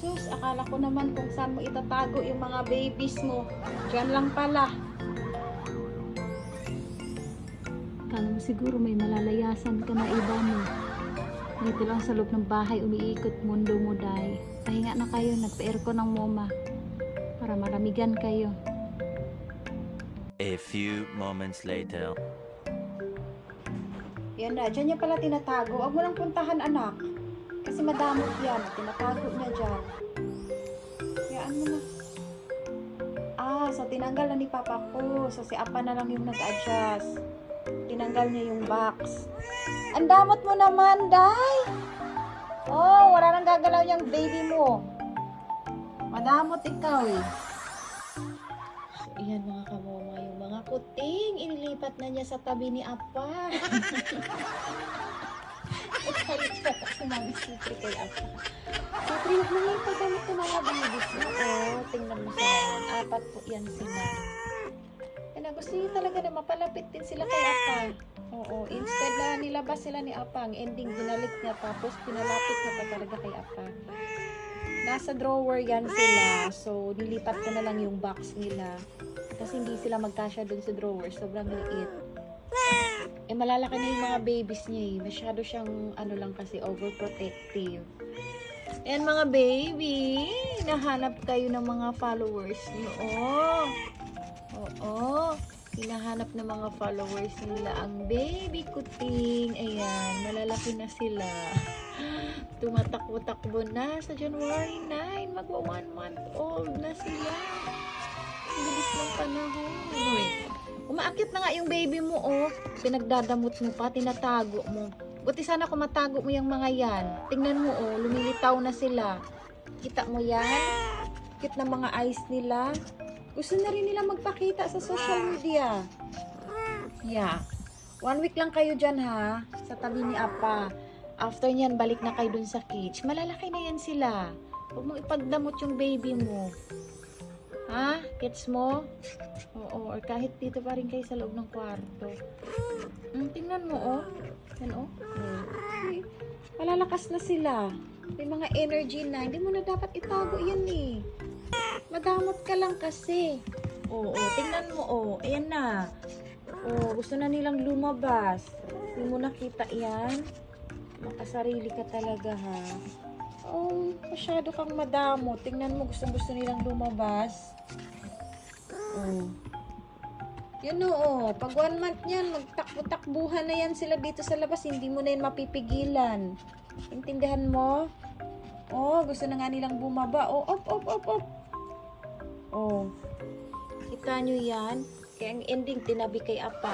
Sus, akala ko naman kung saan mo itatago yung mga babies mo. Diyan lang pala. Akala mo siguro may malalayasan ka na iba mo. Dito lang sa loob ng bahay umiikot mundo mo, day. Pahinga na kayo, nagpa-aircon ng moma. Para maramigan kayo. A few moments later. Yan na, dyan niya pala tinatago. Huwag mo lang puntahan, anak. Kasi madamot yan. Tinatago niya dyan. Hayaan mo na. So tinanggal na ni Papa ko. So si Apa na lang yung nag-adjust. Tinanggal niya yung box. Ang damot mo naman, Day! Oh, wala nang gagalaw yung baby mo. Madamot ikaw eh. So, iyan mga kamoma, yung mga kuting, inilipat na niya sa tabi ni Apa. Sumami sipre kay Apa. Sipre, huwag mo yung pagdamit ng mga babies mo. Oh, tingnan mo siya. 4 po yan sila. Kaya gusto niyo talaga na mapalapit din sila kay Apa. Oo, instead na nilabas sila ni Apa, ang ending binalik niya tapos pinalapit niya pa talaga kay Apa. Nasa drawer yan sila. So, nilipat ko na lang yung box nila. Kasi hindi sila magkasya dun sa drawer. Sobrang liit. Malalaki na yung mga babies niya eh. Masyado siyang, lang kasi, overprotective. Ayan mga baby. Nahanap kayo ng mga followers niyo. Oo. Hinahanap ng mga followers nila ang baby kuting. Ayan, malalaki na sila. Tumatakbo-takbo na sa January 9. Magwa 1 month old na sila. Ang bilis ng panahon. Umaakit na nga yung baby mo, oh. Pinagdadamot mo pa, tinatago mo. Buti sana kung matago mo yung mga yan. Tingnan mo, oh, lumilitaw na sila. Kita mo yan? Cute na mga eyes nila. Gusto na rin nila magpakita sa social media. Yeah. 1 week lang kayo dyan, ha? Sa tabi ni Apa. After nyan, balik na kayo dun sa cage. Malalaki na yan sila. Huwag mong ipagdamot yung baby mo. Ha? Gets mo? Oo. Or kahit dito pa rin kayo sa loob ng kwarto. Tingnan mo, oh. Yan, oh. Malalakas na sila. May mga energy na. Hindi mo na dapat itago yan, eh. Madamot ka lang kasi. Oo. Tingnan mo, oh. Ayan na. Gusto na nilang lumabas. Hindi mo nakita yan. Makasarili ka talaga, ha. Masyado kang madamo. Tingnan mo, gusto nilang lumabas. Yan o, pag 1 month yan, magtakbo-takbuhan na yan sila dito sa labas. Hindi mo na yan mapipigilan. Intindihan mo? Gusto na nga nilang bumaba. Op. Kita nyo yan? Kaya ang ending, tinabi kay Apa.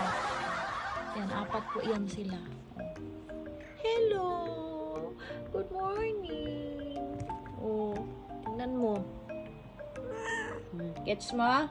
Yan, 4 po yan sila. Hello! Good morning! Tingnan mo. Gets mo?